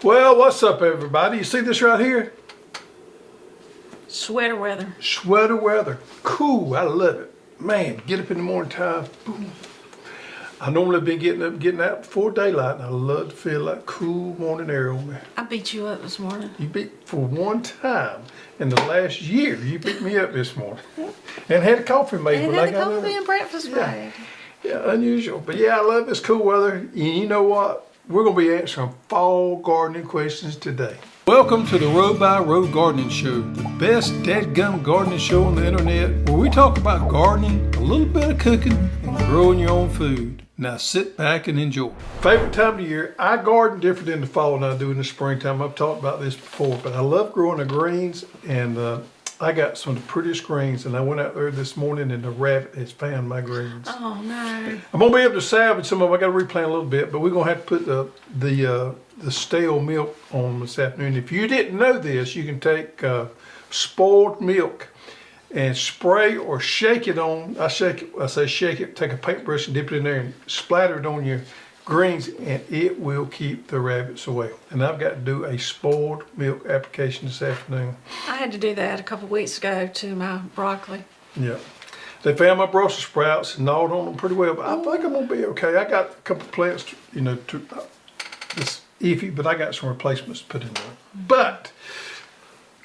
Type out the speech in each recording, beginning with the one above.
Well, what's up, everybody? You see this right here? Sweater weather. Sweater weather. Cool. I love it. Man, get up in the morning time. Boom. I normally been getting out before daylight, and I love to feel that cool morning air on me. I beat you up this morning. You beat for one time in the last year. You beat me up this morning, and had a coffee made. And had a coffee and breakfast made. Yeah, unusual. But yeah, I love this cool weather. And you know what? We're going to be answering fall gardening questions today. Welcome to the Row by Row Gardening Show, the best dadgum gardening show on the internet, where we talk about gardening, a little bit of cooking, and growing your own food. Now sit back and enjoy. Favorite time of year, I garden different in the fall than I do in the springtime. I've talked about this before, but I love growing the greens, and I got some of the prettiest greens, and I went out there this morning and the rabbit has found my greens. Oh no. I'm gonna be able to salvage some of them. I gotta replant a little bit, but we're gonna have to put the stale milk on this afternoon. If you didn't know this, you can take spoiled milk and spray or shake it on. I say shake it, take a paintbrush and dip it in there and splatter it on your greens, and it will keep the rabbits away. And I've got to do a spoiled milk application this afternoon. I had to do that a couple weeks ago to my broccoli. Yeah. They found my Brussels sprouts and gnawed on them pretty well, but I think I'm gonna be okay. I got a couple plants, it's iffy, but I got some replacements to put in there. But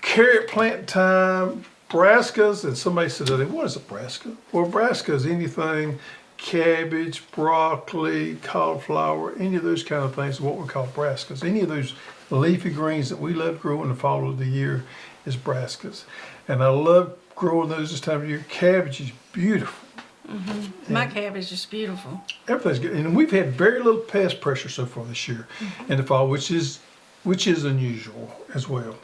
carrot plant time, brassicas, and somebody said, what is a brassica? Well, brassica is anything, cabbage, broccoli, cauliflower, any of those kind of things is what we call brassicas. Any of those leafy greens that we love growing in the fall of the year is brassicas. And I love growing those this time of year. Cabbage is beautiful. Mm-hmm. My cabbage is beautiful. Everything's good. And we've had very little pest pressure so far this year in the fall, which is unusual as well.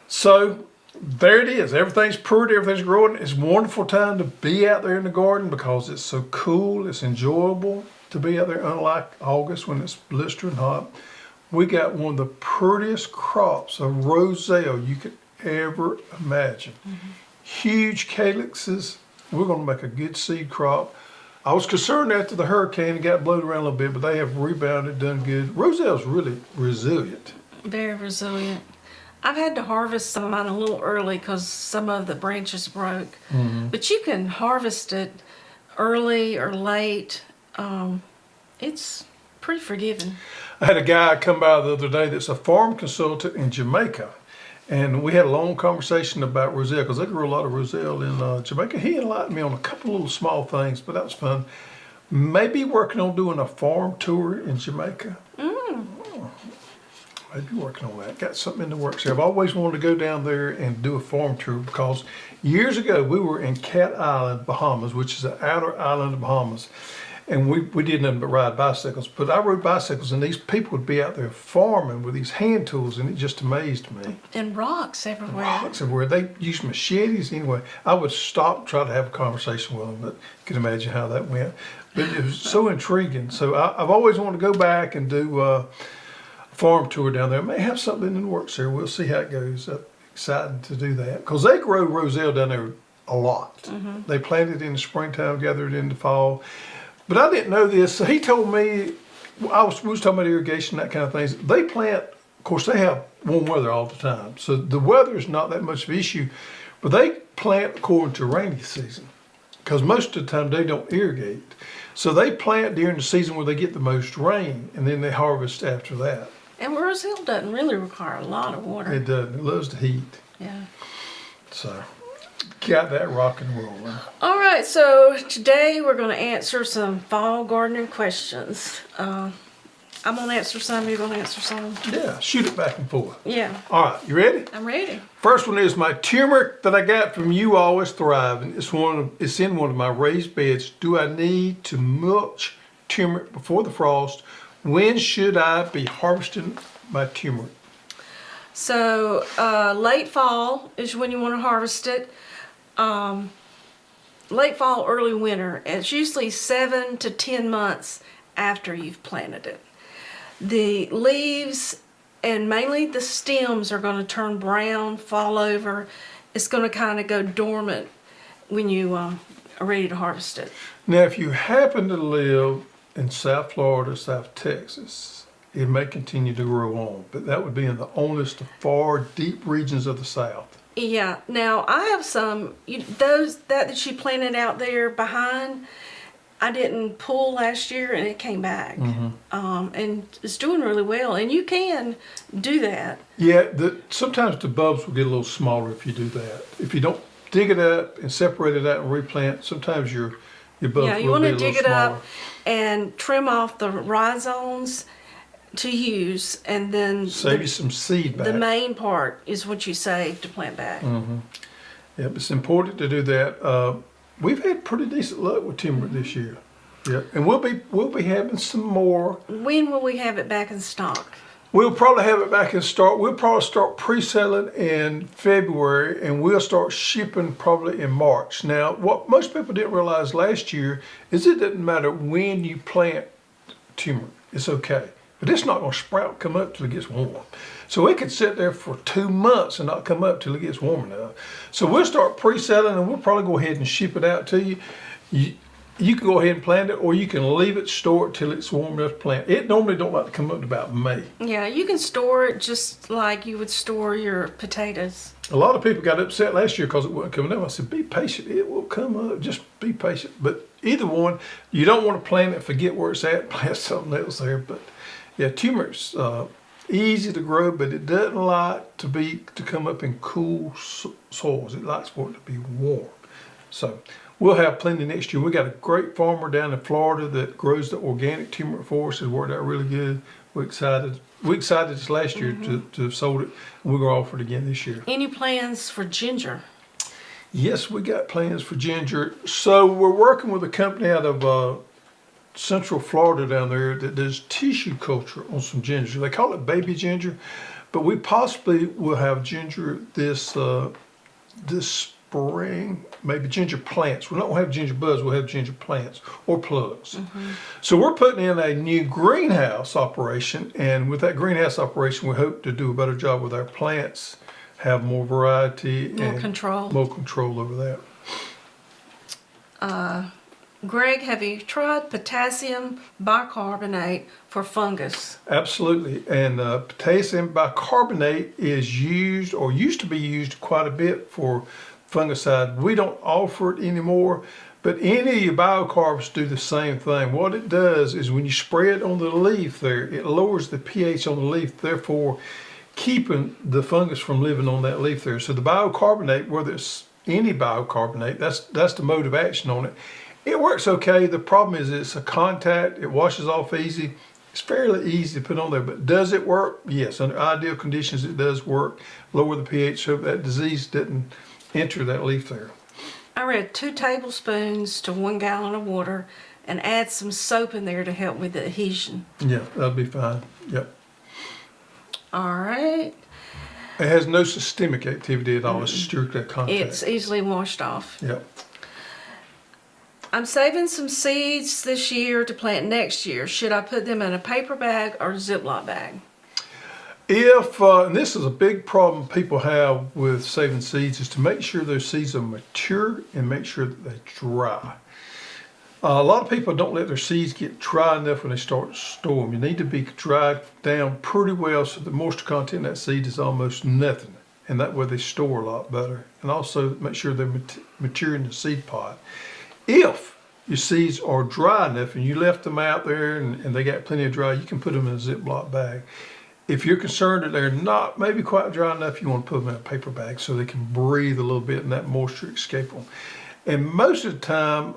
So there it is. Everything's pretty, everything's growing. It's a wonderful time to be out there in the garden because it's so cool, it's enjoyable to be out there, unlike August when it's blistering hot. We got one of the prettiest crops of Roselle you could ever imagine. Huge calyxes. We're going to make a good seed crop. I was concerned after the hurricane, it got blown around a little bit, but they have rebounded, done good. Roselle's really resilient. Very resilient. I've had to harvest some of mine a little early because some of the branches broke. But you can harvest it early or late. It's pretty forgiving. I had a guy come by the other day that's a farm consultant in Jamaica. And we had a long conversation about Roselle because they grow a lot of Roselle in Jamaica. He enlightened me on a couple of little small things, but that was fun. Maybe working on doing a farm tour in Jamaica. Maybe working on that. Got something in the works there. I've always wanted to go down there and do a farm tour because years ago we were in Cat Island, Bahamas, which is an outer island of Bahamas. And we did nothing but ride bicycles. But I rode bicycles and these people would be out there farming with these hand tools, and it just amazed me. And rocks everywhere. Rocks everywhere. They used machetes anyway. I would stop and try to have a conversation with them, but you can imagine how that went. But it was so intriguing. So I've always wanted to go back and do a farm tour down there. I may have something in the works there. We'll see how it goes. Excited to do that. Because they grow Roselle down there a lot. They plant it in the springtime, gather it in the fall. But I didn't know this. So he told me, we was talking about irrigation, that kind of things. They plant, of course, they have warm weather all the time. So the weather is not that much of an issue. But they plant according to rainy season. Because most of the time they don't irrigate. So they plant during the season where they get the most rain. And then they harvest after that. And Roselle doesn't really require a lot of water. It doesn't. It loves the heat. Yeah. So, got that rock and rolling. All right, so today we're going to answer some fall gardening questions. I'm going to answer some, you're going to answer some. Yeah, shoot it back and forth. Yeah. All right, you ready? I'm ready. First one is my turmeric that I got from You Always Thrive. And it's in one of my raised beds. Do I need to mulch turmeric before the frost? When should I be harvesting my turmeric? So late fall is when you want to harvest it. Late fall, early winter. It's usually 7 to 10 months after you've planted it. The leaves and mainly the stems are going to turn brown, fall over. It's going to kind of go dormant when you are ready to harvest it. Now, if you happen to live in South Florida, South Texas, it may continue to grow on. But that would be in the honest, far deep regions of the South. Yeah. Now I have some those that you planted out there behind. I didn't pull last year, and it came back, and it's doing really well. And you can do that. Yeah, sometimes the bulbs will get a little smaller if you do that. If you don't dig it up and separate it out and replant, sometimes your bulbs Yeah, you will want be to a dig little it smaller. up and trim off the rhizomes to use, and then Save you some seed back. the main part is what you save to plant back. Yeah, it's important to do that. We've had pretty decent luck with turmeric this year. Yeah, and we'll be having some more. When will we have it back in stock? We'll probably have it back in stock. We'll probably start pre-selling in February, and we'll start shipping probably in March. Now, what most people didn't realize last year is it doesn't matter when you plant turmeric. It's okay. But it's not going to sprout, come up till it gets warm. So it could sit there for 2 months and not come up till it gets warm enough. So we'll start pre-selling, and we'll probably go ahead and ship it out to you. You can go ahead and plant it, or you can leave it, store it till it's warm enough to plant. It normally don't like to come up to about May. Yeah, you can store it just like you would store your potatoes. A lot of people got upset last year because it wasn't coming up. I said, be patient, it will come up, just be patient. But either one, you don't want to plant it, forget where it's at, plant something else there. But yeah, turmeric's easy to grow, but it doesn't like to come up in cool soils. It likes for it to be warm. So we'll have plenty next year. We got a great farmer down in Florida that grows the organic turmeric for us. It's worked out really good. We're excited. We excited this last year to have sold it. We're going to offer it again this year. Any plans for ginger? Yes, we got plans for ginger. So we're working with a company out of Central Florida down there that does tissue culture on some ginger. They call it baby ginger, but we possibly will have ginger this spring, maybe ginger plants. We don't have ginger buds, we'll have ginger plants or plugs. So we're putting in a new greenhouse operation, and with that greenhouse operation, we hope to do a better job with our plants, have more variety, More control. more control over that. Greg, have you tried potassium bicarbonate for fungus? Absolutely, and potassium bicarbonate is used, or used to be used quite a bit for fungicide. We don't offer it anymore, but any of your biocarbs do the same thing. What it does is when you spray it on the leaf there, it lowers the pH on the leaf, therefore keeping the fungus from living on that leaf there. So the biocarbonate, whether it's any biocarbonate, that's the mode of action on it. It works okay. The problem is it's a contact. It washes off easy. It's fairly easy to put on there, but does it work? Yes, under ideal conditions it does work. Lower the pH so that disease didn't enter that leaf there. I read 2 tablespoons to 1 gallon of water, and add some soap in there to help with the adhesion. Yeah, that'll be fine. Yep. All right. It has no systemic activity at all. It's strictly contact. It's easily washed off. Yep. I'm saving some seeds this year to plant next year. Should I put them in a paper bag or Ziploc bag? If, and this is a big problem people have with saving seeds, is to make sure those seeds are mature and make sure that they dry. A lot of people don't let their seeds get dry enough when they start to store them. You need to be dried down pretty well so the moisture content in that seed is almost nothing. And that way they store a lot better. And also make sure they're mature in the seed pod. If your seeds are dry enough and you left them out there and they got plenty of dry, you can put them in a Ziploc bag. If you're concerned that they're not maybe quite dry enough, you want to put them in a paper bag so they can breathe a little bit and that moisture escape them. And most of the time,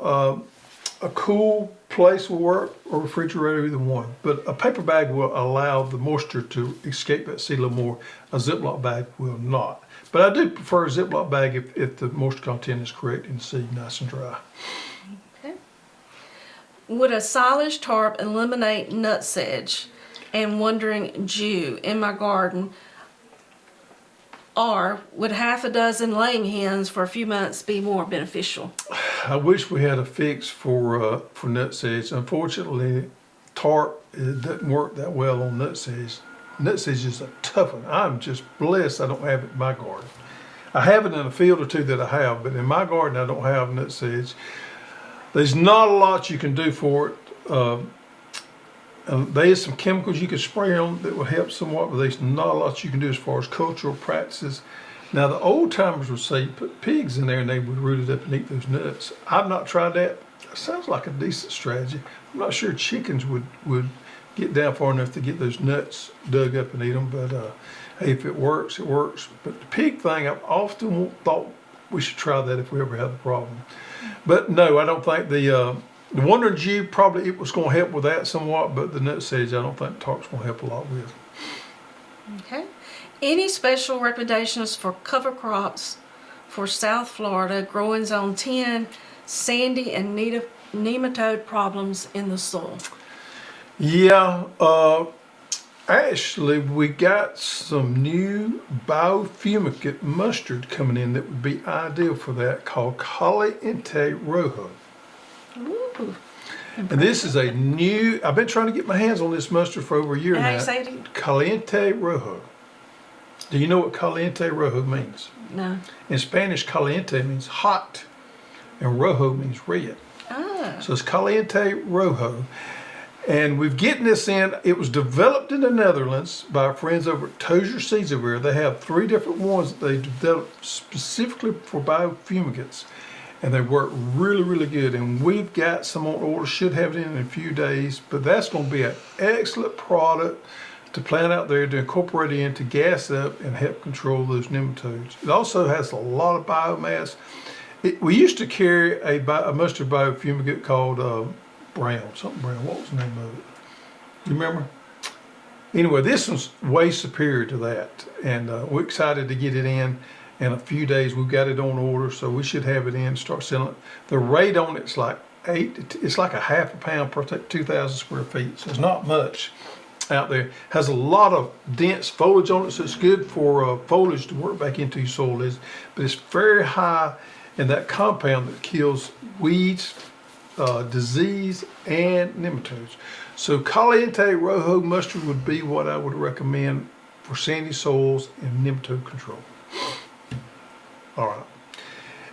a cool place will work, or refrigerator, either one. But a paper bag will allow the moisture to escape that seed a little more. A Ziploc bag will not. But I do prefer a Ziploc bag if the moisture content is correct and the seed nice and dry. Okay. Would a silage tarp eliminate nut sedge and wandering Jew in my garden? Or would half a dozen laying hens for a few months be more beneficial? I wish we had a fix for nut sedge. Unfortunately, tarp, it doesn't work that well on nut sedge. Nut sedge is a tough one. I'm just blessed I don't have it in my garden. I have it in a field or two that I have, but in my garden I don't have nut sedge. There's not a lot you can do for it. There's some chemicals you can spray on that will help somewhat, but there's not a lot you can do as far as cultural practices. Now, the old timers would say put pigs in there and they would root it up and eat those nuts. I've not tried that. That sounds like a decent strategy. I'm not sure chickens would get down far enough to get those nuts dug up and eat them, but hey, if it works, it works. But the pig thing, I've often thought we should try that if we ever have a problem. But no, I don't think the Wandering Jew, probably it was going to help with that somewhat, but the nut sedge, I don't think tarp's going to help a lot with. Okay. Any special recommendations for cover crops for South Florida, growing zone 10, sandy and nematode problems in the soil? Yeah, actually, we got some new biofumigant mustard coming in that would be ideal for that, called Caliente Rojo. Ooh. And this is a new, I've been trying to get my hands on this mustard for over a year How now. do you say it? Caliente Rojo. Do you know what Caliente Rojo means? No. In Spanish, caliente means hot, and rojo means red. Ah. So it's Caliente Rojo. And we've getting this in. It was developed in the Netherlands by our friends over at Tozier Seeds over here. They have 3 different ones that they developed specifically for biofumigants. And they work really, really good. And we've got some on order, should have it in a few days. But that's going to be an excellent product to plant out there to incorporate it in to gas up and help control those nematodes. It also has a lot of biomass. We used to carry a mustard biofumigant called Brown, something Brown. What was the name of it? You remember? Anyway, this one's way superior to that. And we're excited to get it in a few days. We've got it on order, so we should have it in and start selling it. The rate on it's like it's like a half a pound per 2,000 square feet. So it's not much out there. Has a lot of dense foliage on it, so it's good for foliage to work back into your soil. But it's very high in that compound that kills weeds, disease, and nematodes. So Caliente Rojo mustard would be what I would recommend for sandy soils and nematode control. All right.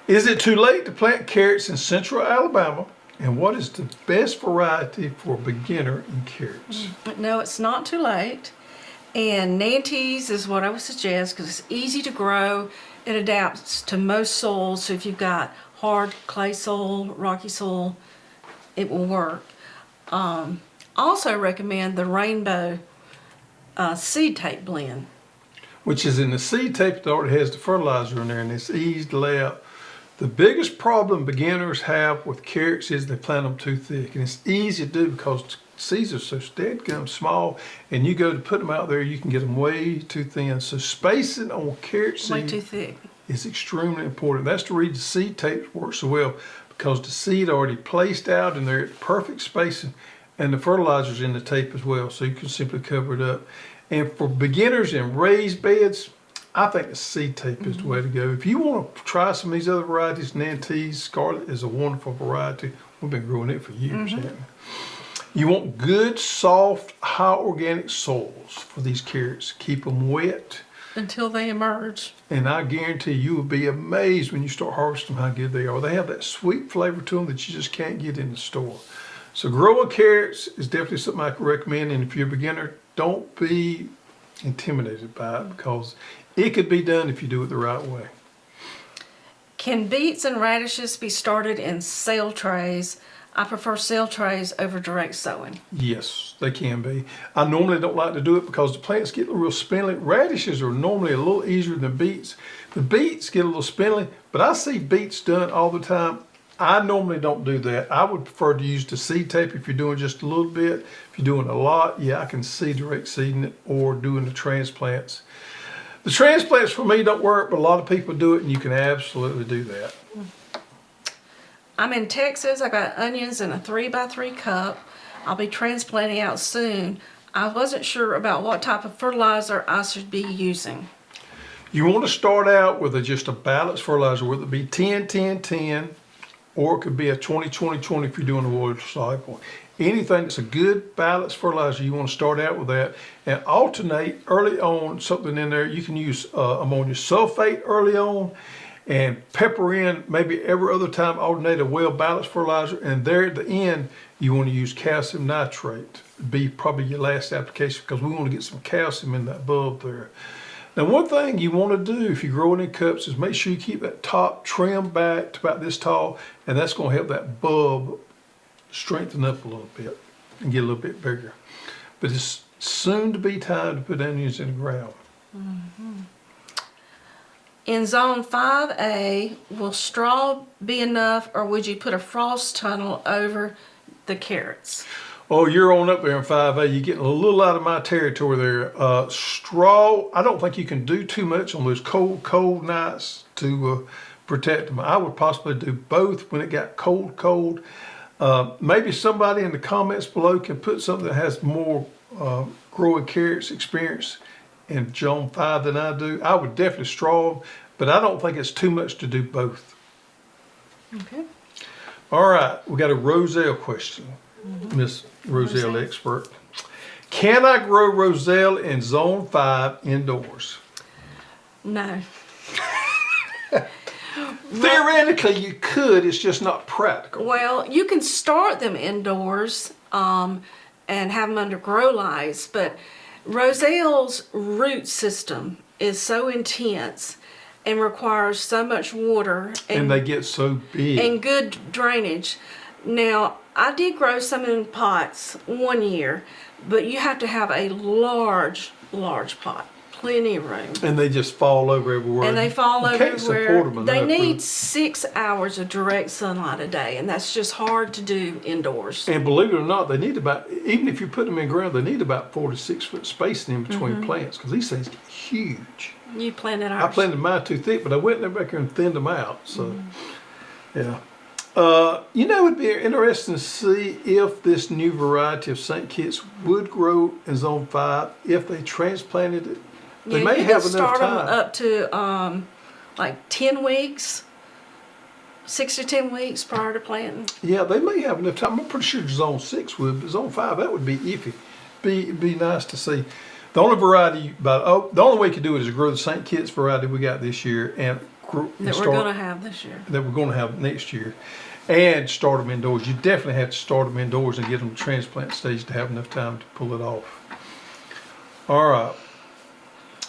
Is it too late to plant carrots in central Alabama? And what is the best variety for a beginner in carrots? No, it's not too late. And Nantes is what I would suggest because it's easy to grow. It adapts to most soils. So if you've got hard clay soil, rocky soil, it will work. Also recommend the Rainbow seed tape blend. Which is in the seed tape that already has the fertilizer in there, and it's easy to lay out. The biggest problem beginners have with carrots is they plant them too thick, and it's easy to do because the seeds are so steadgum small, and you go to put them out there, you can get them way too thin. So spacing on carrot seed Way too thick. is extremely important. That's the reason seed tape works so well, because the seed already placed out and they're at perfect spacing, and the fertilizer's in the tape as well, so you can simply cover it up. And for beginners in raised beds, I think the seed tape is the way to go. If you want to try some of these other varieties, Nantes, Scarlet is a wonderful variety. We've been growing it for years, haven't we? You want good, soft, high organic soils for these carrots. Keep them wet. Until they emerge. And I guarantee you will be amazed when you start harvesting how good they are. They have that sweet flavor to them that you just can't get in the store. So growing carrots is definitely something I can recommend. And if you're a beginner, don't be intimidated by it because it could be done if you do it the right way. Can beets and radishes be started in sail trays? I prefer sail trays over direct sowing. Yes, they can be. I normally don't like to do it because the plants get real spindly. Radishes are normally a little easier than beets. The beets get a little spindly, but I see beets done all the time. I normally don't do that. I would prefer to use the seed tape if you're doing just a little bit. If you're doing a lot, yeah, I can see direct seeding it or doing the transplants. The transplants for me don't work, but a lot of people do it, and you can absolutely do that. I'm in Texas. I got onions in a 3x3 cup. I'll be transplanting out soon. I wasn't sure about what type of fertilizer I should be using. You want to start out with just a balanced fertilizer, whether it be 10-10-10, or it could be a 20-20-20 if you're doing a water cycle. Anything that's a good balanced fertilizer, you want to start out with that and alternate early on something in there. You can use ammonium sulfate early on and pepper in maybe every other time, alternate a well-balanced fertilizer, and there at the end you want to use calcium nitrate. be probably your last application because we want to get some calcium in that bulb there. Now, one thing you want to do if you're growing in cups is make sure you keep that top trimmed back to about this tall, and that's going to help that bulb strengthen up a little bit and get a little bit bigger. But it's soon to be time to put onions in the ground. In zone 5A, will straw be enough, or would you put a frost tunnel over the carrots? Oh, you're on up there in 5A. You're getting a little out of my territory there. Straw, I don't think you can do too much on those cold nights to protect them. I would possibly do both when it got cold. Maybe somebody in the comments below can put something that has more growing carrots experience in zone 5 than I do. I would definitely straw them, but I don't think it's too much to do both. Okay. All right, we got a Roselle question, Miss Roselle expert. Can I grow Roselle in zone 5 indoors? No. Theoretically, you could. It's just not practical. Well, you can start them indoors and have them under grow lights, but Roselle's root system is so intense and requires so much water And they get so big. and good drainage. Now, I did grow some in pots one year, but you have to have a large pot, plenty of room. And they just fall over everywhere. And they fall You over can't support everywhere. them They enough. need 6 hours of direct sunlight a day, and that's just hard to do indoors. And believe it or not, they need about, even if you put them in ground, they need about 4 to 6 foot spacing in between plants because these things get huge. You planted I ours. planted mine too thick, but I went in there back here and thinned them out. So, yeah. You know, it'd be interesting to see if this new variety of St. Kitts would grow in zone 5 if they transplanted it. They Yeah, may you have can enough start them time. up to like 10 weeks, 6 to 10 weeks prior to planting. Yeah, they may have enough time. I'm pretty sure zone 6 would, but zone 5, that would be iffy. Be nice to see. The only variety, the only way you could do it is to grow the St. Kitts variety we got this year and That we're going to have this year. that we're going to have next year, and start them indoors. You definitely have to start them indoors and get them to transplant stage to have enough time to pull it off. All right.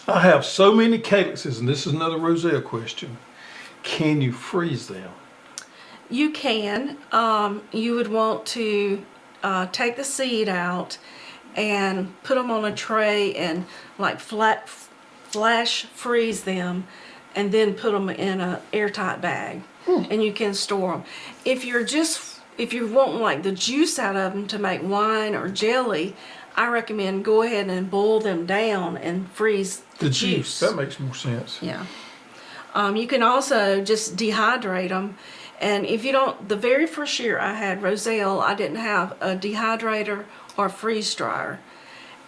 I have so many calyxes, and this is another Roselle question. Can you freeze them? You can. You would want to take the seed out and put them on a tray and like flash freeze them, and then put them in an airtight bag, and you can store them. If you're wanting like the juice out of them to make wine or jelly, I recommend go ahead and boil them down and freeze the juice. That makes more sense. Yeah. You can also just dehydrate them. And if you don't, the very first year I had Roselle, I didn't have a dehydrator or freeze dryer.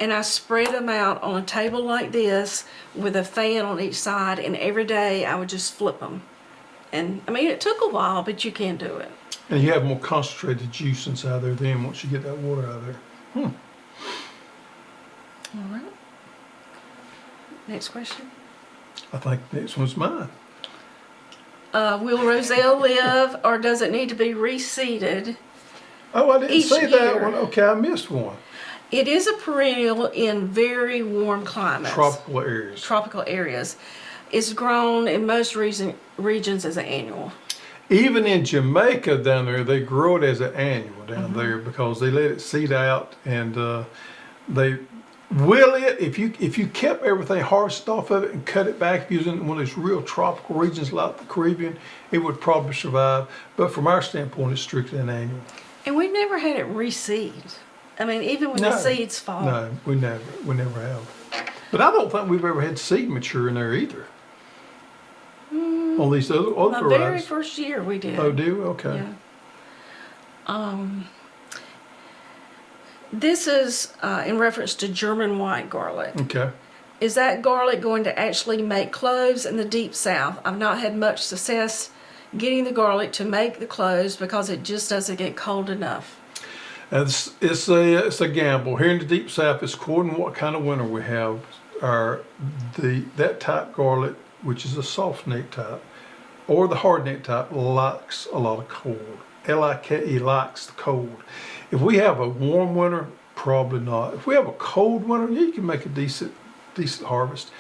And I spread them out on a table like this with a fan on each side, and every day I would just flip them. And I mean, it took a while, but you can do it. And you have more concentrated juice inside there then once you get that water out of there. All right. Next question. I think the next one's mine. Will Roselle live, or does it need to be reseeded? Oh, I didn't Each see that year. one. Okay, I missed one. It is a perennial in very warm climates. Tropical areas. It's grown in most regions as an annual. Even in Jamaica down there, they grow it as an annual down there because they let it seed out, and they will it if you kept everything harvested off of it and cut it back using one of those real tropical regions like the Caribbean, it would probably survive. But from our standpoint, it's strictly an annual. And we've never had it reseed. I mean, even when the seeds fall. No, we never have. But I don't think we've ever had seed mature in there either. On these other The varieties. very first year we did. Oh, do we? Okay. Yeah. This is in reference to German white garlic. Okay. Is that garlic going to actually make cloves in the deep south? I've not had much success getting the garlic to make the cloves because it just doesn't get cold enough. It's a gamble. Here in the deep south, it's according to what kind of winter we have. That type garlic, which is a soft neck type, or the hard neck type, likes a lot of cold. Like likes the cold. If we have a warm winter, Probably not. If we have a cold winter, yeah, you can make a decent harvest.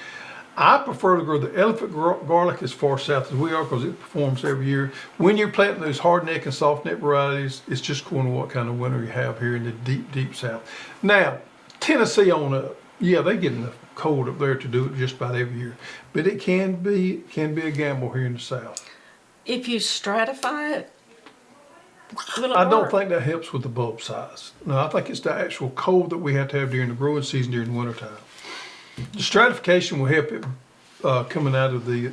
I prefer to grow the elephant garlic as far south as we are because it performs every year. When you're planting those hardneck and softneck varieties, it's just according to what kind of winter you have here in the deep south. Now, Tennessee on up, yeah, they get enough cold up there to do it just about every year, but it can be a gamble here in the south. If you stratify it, will it I don't work? think that helps with the bulb size. No, I think it's the actual cold that we have to have during the growing season during the wintertime. The stratification will help it coming out of the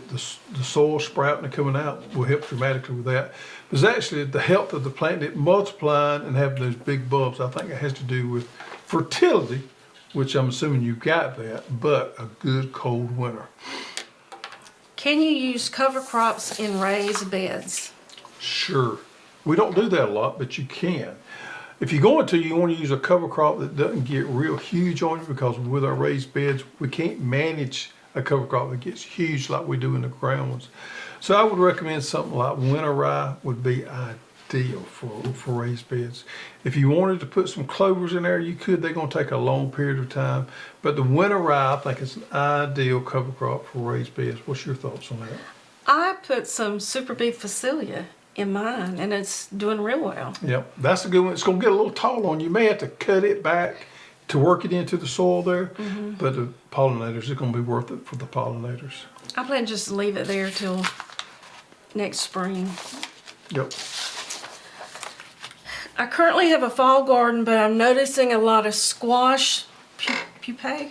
soil sprouting and coming out will help dramatically with that. There's actually the health of the plant, it multiplying and having those big bulbs. I think it has to do with fertility, which I'm assuming you got that, but a good cold winter. Can you use cover crops in raised beds? Sure. We don't do that a lot, but you can. If you're going to, you want to use a cover crop that doesn't get real huge on you because with our raised beds, we can't manage a cover crop that gets huge like we do in the ground ones. So I would recommend something like winter rye would be ideal for raised beds. If you wanted to put some clovers in there, you could. They're going to take a long period of time. But the winter rye, I think, is an ideal cover crop for raised beds. What's your thoughts on that? I put some Super Beef Facilia in mine, and it's doing real well. Yep, that's a good one. It's going to get a little tall on you. You may have to cut it back to work it into the soil there, but the pollinators are going to be worth it for the pollinators. I plan just to leave it there till next spring. Yep. I currently have a fall garden, but I'm noticing a lot of squash pupae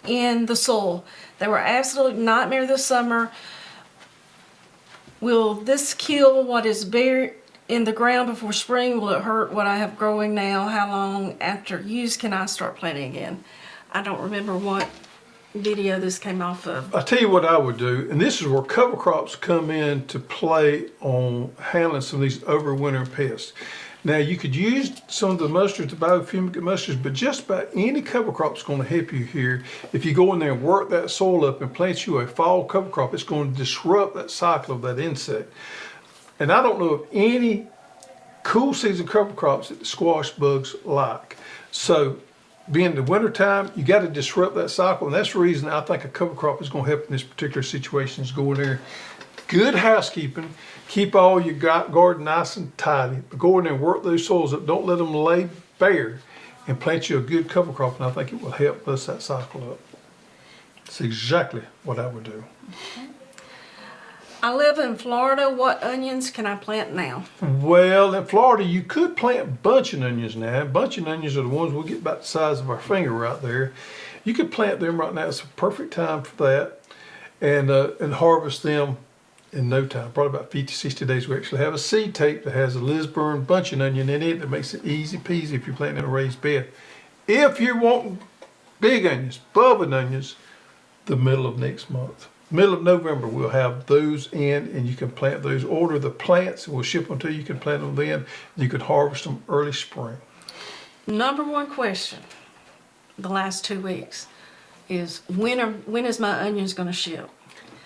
in the soil. They were absolute nightmare this summer. Will this kill what is buried in the ground before spring? Will it hurt what I have growing now? How long after use can I start planting again? I don't remember what video this came off of. I'll tell you what I would do, and this is where cover crops come in to play on handling some of these overwintering pests. Now you could use some of the mustards, the biofumigate mustards, but just about any cover crop is going to help you here. If you go in there and work that soil up and plant you a fall cover crop, it's going to disrupt that cycle of that insect. And I don't know of any cool season cover crops that the squash bugs like. So being the winter time, you got to disrupt that cycle, and that's the reason I think a cover crop is going to help in this particular situation is go in there. Good housekeeping, keep all your garden nice and tidy, but go in there and work those soils up. Don't let them lay bare and plant you a good cover crop, and I think it will help bust that cycle up. That's exactly what I would do. Okay. I live in Florida. What onions can I plant now? Well, in Florida, you could plant bunching onions now. Bunching onions are the ones we'll get about the size of our finger right there. You could plant them right now. It's a perfect time for that, and harvest them in no time, probably about 50, 60 days. We actually have a seed tape that has a Lisburn bunching onion in it that makes it easy peasy if you're planting in a raised bed. If you're wanting big onions, bulbing onions, the middle of next month. Middle of November, we'll have those in, and you can plant those. Order the plants, and we'll ship them to you. You can plant them then. You can harvest them early spring. Number one question the last 2 weeks is when is my onions going to ship?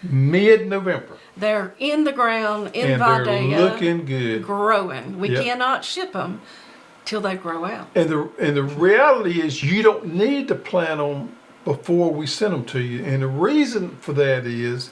Mid-November. They're in the ground in And Vidalia, they're looking good. growing. We Yep. cannot ship them till they grow out. And the reality is you don't need to plant them before we send them to you. And the reason for that is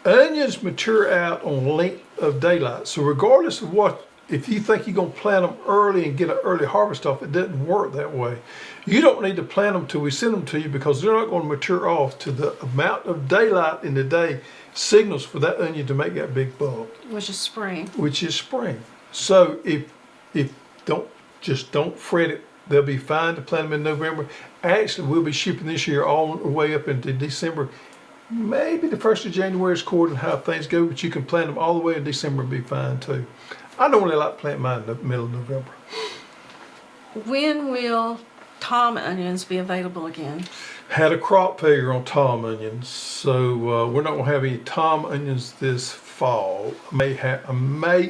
onions mature out on length of daylight. So regardless of what, if you think you're going to plant them early and get an early harvest off, it doesn't work that way. You don't need to plant them till we send them to you because they're not going to mature off to the amount of daylight in the day signals for that onion to make that big bulb. Which is spring. Which is spring. So if don't fret it. They'll be fine to plant them in November. Actually, we'll be shipping this year all the way up into December. Maybe the 1st of January is according to how things go, but you can plant them all the way in December and be fine too. I normally like to plant mine in the middle of November. When will Thom Onions be available again? Had a crop failure on Thom onions, so we're not going to have any Thom onions this fall. I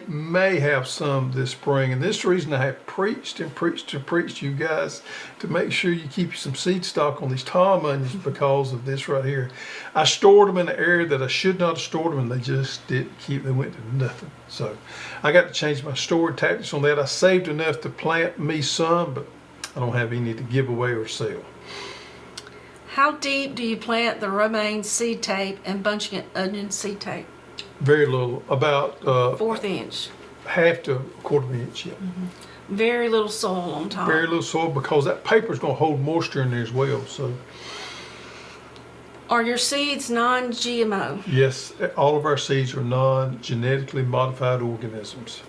may have some this spring, and this is the reason I have preached to you guys to make sure you keep some seed stock on these Thom onions because of this right here. I stored them in an area that I should not have stored them, and they just didn't keep. They went to nothing. So I got to change my storage tactics on that. I saved enough to plant me some, but I don't have any to give away or sell. How deep do you plant the romaine seed tape and bunching onion seed tape? Very little, about 1/4 inch. half to a quarter of an inch. Yeah. Very little soil on top. Very little soil, because that paper is going to hold moisture in there as well. So Are your seeds non-GMO? yes, all of our seeds are non-genetically modified organisms.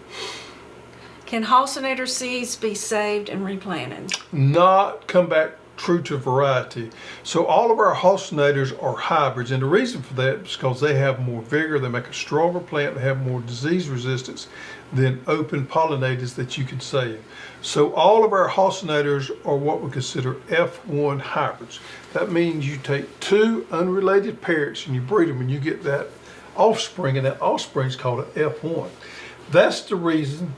Can halcinator seeds be saved and replanted? Not come back true to variety. So all of our halcinators are hybrids, and the reason for that is because they have more vigor, they make a stronger plant, they have more disease resistance than open pollinators that you can save. So all of our halcinators are what we consider F1 hybrids. That means you take two unrelated parents and you breed them and you get that offspring, and that offspring is called an F1. That's the reason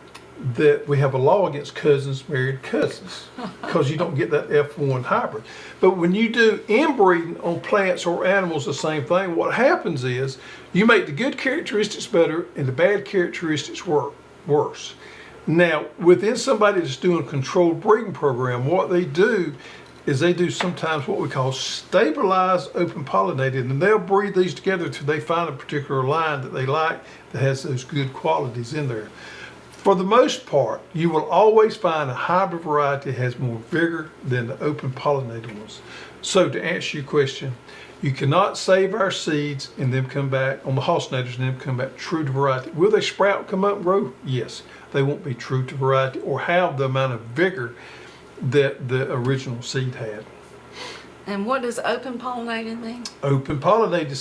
that we have a law against cousins married cousins, because you don't get that F1 hybrid. But when you do inbreeding on plants or animals, the same thing. What happens is you make the good characteristics better and the bad characteristics worse. Now, within somebody that's doing a controlled breeding program, what they do is they do sometimes what we call stabilized open pollinated, and they'll breed these together till they find a particular line that they like that has those good qualities in there. For the most part, you will always find a hybrid variety that has more vigor than the open pollinated ones. So to answer your question, you cannot save our seeds and then come back on the halcinators and then come back true to variety. Will they sprout, come up and grow? Yes. They won't be true to variety or have the amount of vigor that the original seed had. And what does open pollinated mean? Open pollinated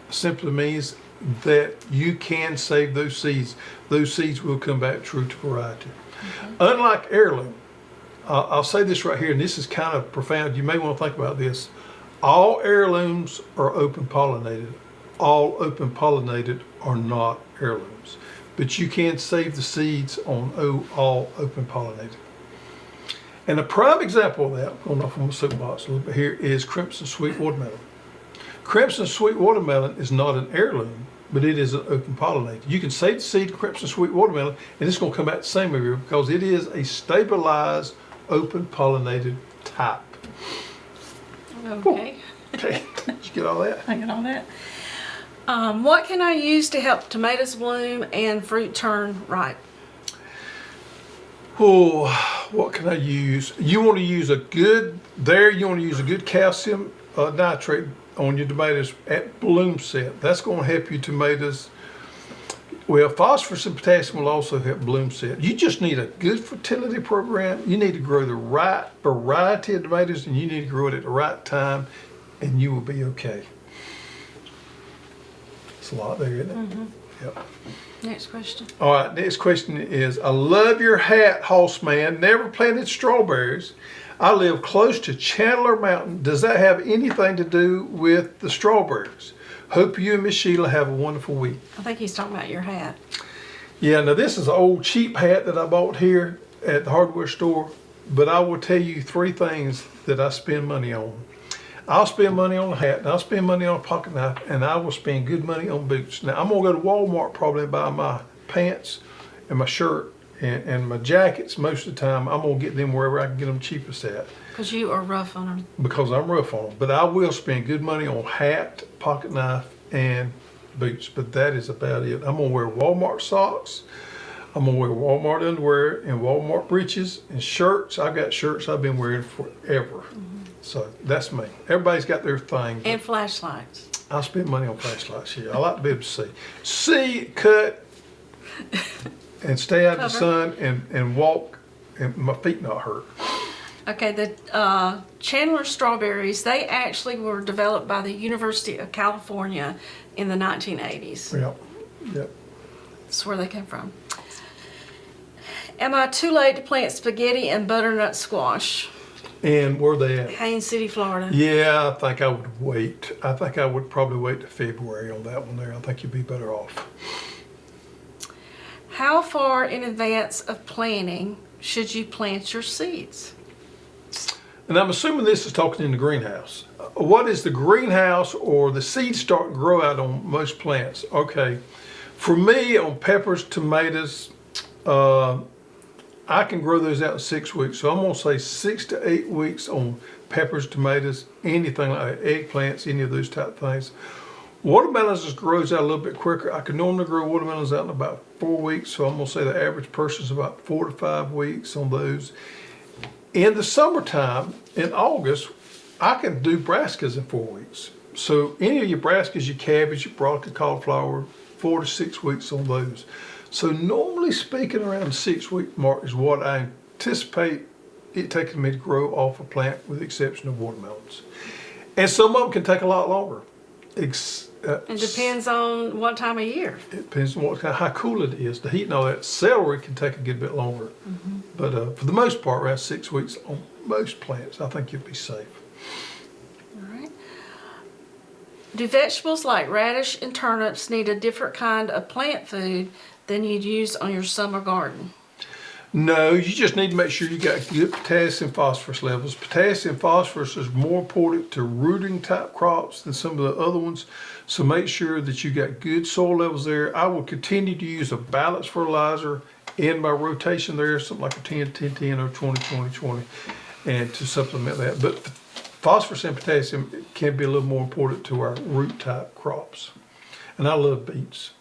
simply means that you can save those seeds. Those seeds will come back true to variety. Unlike heirloom, I'll say this right here, and this is kind of profound. You may want to think about this. All heirlooms are open pollinated. All open pollinated are not heirlooms. But you can save the seeds on all open pollinated. And a prime example of that, going off on my soapbox a little bit here, is crimson sweet watermelon. Crimson sweet watermelon is not an heirloom, but it is an open pollinated. You can save the seed of crimson sweet watermelon and it's going to come out the same every year because it is a stabilized open pollinated type. Okay. Okay, did you get all that? I get all that. What can I use to help tomatoes bloom and fruit turn ripe? Oh, what can I use? You want to use a good calcium nitrate on your tomatoes at bloom set. That's going to help your tomatoes. Well, phosphorus and potassium will also help bloom set. You just need a good fertility program. You need to grow the right variety of tomatoes, and you need to grow it at the right time, and you will be okay. It's a lot there, isn't it? Mm-hmm. Yep. Next question. All right, next question is, I love your hat, Hoss Man. Never planted strawberries. I live close to Chandler Mountain. Does that have anything to do with the strawberries? Hope you and Miss Sheila have a wonderful week. I think he's talking about your hat. Yeah, now this is an old cheap hat that I bought here at the hardware store, but I will tell you 3 things that I spend money on. I'll spend money on a hat, and I'll spend money on a pocket knife, and I will spend good money on boots. Now, I'm going to go to Walmart probably and buy my pants and my shirt and my jackets most of the time. I'm going to get them wherever I can get them cheapest at. Because you are rough on them. Because I'm rough on them. But I will spend good money on hat, pocket knife, and boots. But that is about it. I'm going to wear Walmart socks. I'm going to wear Walmart underwear and Walmart breeches and shirts. I've got shirts I've been wearing forever. Mm-hmm. So that's me. Everybody's got their thing. And flashlights. I spend money on flashlights here. I like to be able to see. See, cut, and stay out of the sun and walk and my feet not hurt. Okay, the Chandler Strawberries, they actually were developed by the University of California in the 1980s. Yep. That's where they came from. Am I too late to plant spaghetti and butternut squash? And where are they at? Haines City, Florida. Yeah, I think I would wait. I think I would probably wait to February on that one there. I think you'd be better off. How far in advance of planting should you plant your seeds? And I'm assuming this is talking in the greenhouse. What is the greenhouse or the seeds start to grow out on most plants? Okay, for me on peppers, tomatoes, I can grow those out in 6 weeks. So I'm gonna say 6 to 8 weeks on peppers, tomatoes, anything like that, eggplants, any of those type of things. Watermelons just grows out a little bit quicker. I can normally grow watermelons out in about 4 weeks. So I'm gonna say the average person's about 4 to 5 weeks on those. In the summertime, in August, I can do brassicas in 4 weeks. So any of your brassicas, your cabbage, your broccoli, cauliflower, 4 to 6 weeks on those. So normally speaking, around the 6 week mark is what I anticipate it taking me to grow off a plant, with the exception of watermelons. And some of them can take a lot longer. It depends on what time of year. It depends on how cool it is. The heat and all that. Celery can take a good bit longer. But for the most part, around 6 weeks on most plants, I think you'll be safe. All right. Do vegetables like radish and turnips need a different kind of plant food than you'd use on your summer garden? No, you just need to make sure you got good potassium phosphorus levels. Potassium phosphorus is more important to rooting type crops than some of the other ones. So make sure that you got good soil levels there. I will continue to use a balanced fertilizer in my rotation there, something like a 10-10-10 or 20-20-20, and to supplement that. But phosphorus and potassium can be a little more important to our root type crops. And I love beets.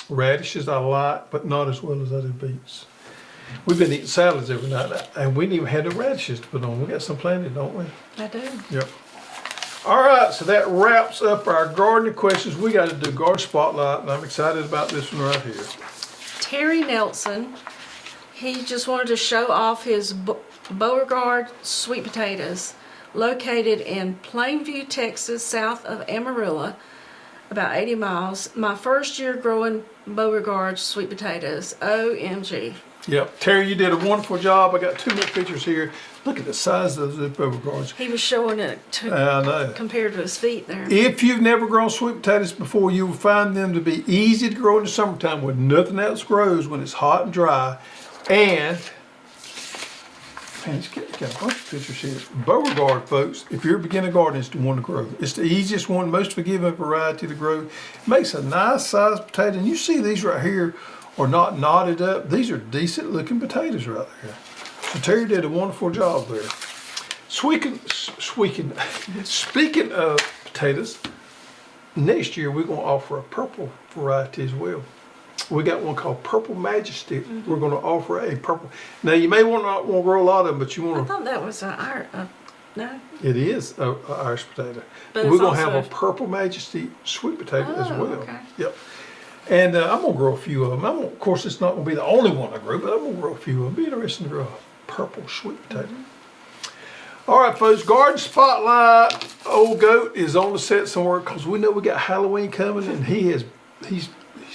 Radishes I like, but not as well as I do beets. We've been eating salads every night, and we didn't even have the radishes to put on. We got some planted, don't we? I do. Yep. All right, so that wraps up our gardening questions. We got to do garden spotlight, and I'm excited about this one right here. Terry Nelson, he just wanted to show off his Beauregard sweet potatoes located in Plainview, Texas, south of Amarillo, about 80 miles. My first year growing Beauregard sweet potatoes. OMG. Yep, Terry, you did a wonderful job. I got 2 more pictures here. Look at the size of those Beauregards. He was showing it I know. compared to his feet there. If you've never grown sweet potatoes before, you will find them to be easy to grow in the summertime when nothing else grows, when it's hot and dry. And, man, it's got a bunch of pictures here. Beauregard, folks, if you're a beginner gardener, it's the one to grow. It's the easiest one, most forgiving variety to grow. It makes a nice sized potato. And you see these right here are not knotted up. These are decent looking potatoes right there. So Terry did a wonderful job there. Speaking of potatoes, next year we're going to offer a purple variety as well. We got one called Purple Majesty. We're going to offer a purple. Now you may not want to grow a lot of them, but you want to. I thought that was no. It is an Irish potato. But we're going to also have a Purple Majesty sweet potato as well. Okay. Yep. And I'm going to grow a few of them. Of course, it's not going to be the only one I grow, but I'm going to grow a few of them. Be interesting to grow a purple sweet potato. All right, folks, Garden Spotlight. Old Goat is on the set somewhere because we know we got Halloween coming, and he's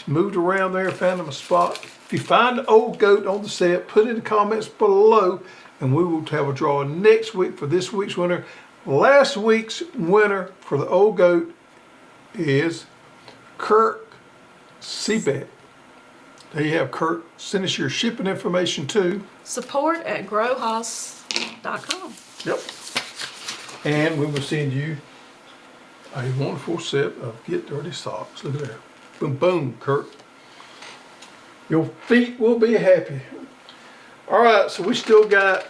moved around there and found him a spot. If you find the Old Goat on the set, put it in the comments below, and we will have a draw next week for this week's winner. Last week's winner for the Old Goat is Kirk Seabed. There you have, Kurt. Send us your shipping information too. support@growhouse.com. Yep. And we will send you a wonderful set of Get Dirty socks. Look at that. Boom, boom, Kurt. Your feet will be happy. All right, so we got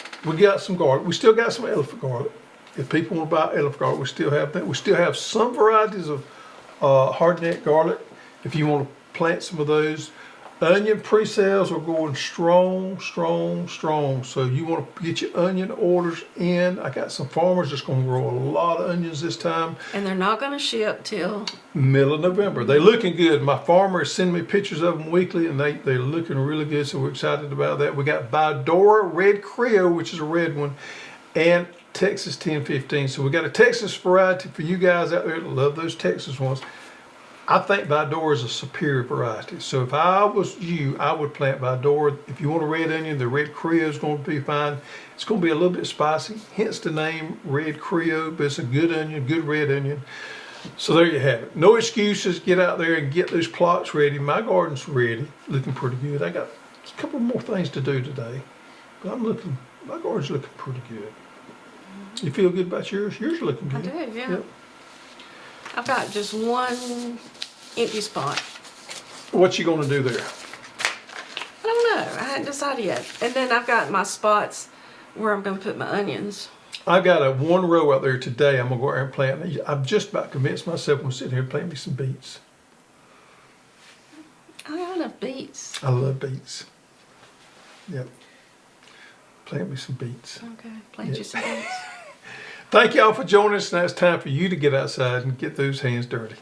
some garlic. We still got some elephant garlic. If people want to buy elephant garlic, we still have that. We still have some varieties of hardneck garlic. If you want to plant some of those. Onion pre-sales are going strong. So you want to get your onion orders in. I got some farmers that's going to grow a lot of onions this time. And they're not going to ship till middle of November. They're looking good. My farmer is sending me pictures of them weekly, and they're looking really good, so we're excited about that. We got Vidora Red Creole, which is a red one, and Texas 1015. So we got a Texas variety for you guys out there that love those Texas ones. I think Vidora is a superior variety. So if I was you, I would plant Vidora. If you want a red onion, the Red Creole is going to be fine. It's going to be a little bit spicy, hence the name Red Creole, but it's a good onion, good red onion. So there you have it. No excuses. Get out there and get those plots ready. My garden's ready, looking pretty good. I got a couple more things to do today, but my garden's looking pretty good. You feel good about yours? Yours looking good. I do, yeah. Yep. I've got just one empty spot. What you gonna do there? I don't know. I hadn't decided yet. And then I've got my spots where I'm going to put my onions. I got a 1 row out there today. I'm gonna go out there and plant. I'm just about convinced myself I'm sitting here and plant me some beets. I love beets. I love beets. Yep. Plant me some beets. Okay, plant you some beets. Thank y'all for joining us. Now it's time for you to get outside and get those hands dirty.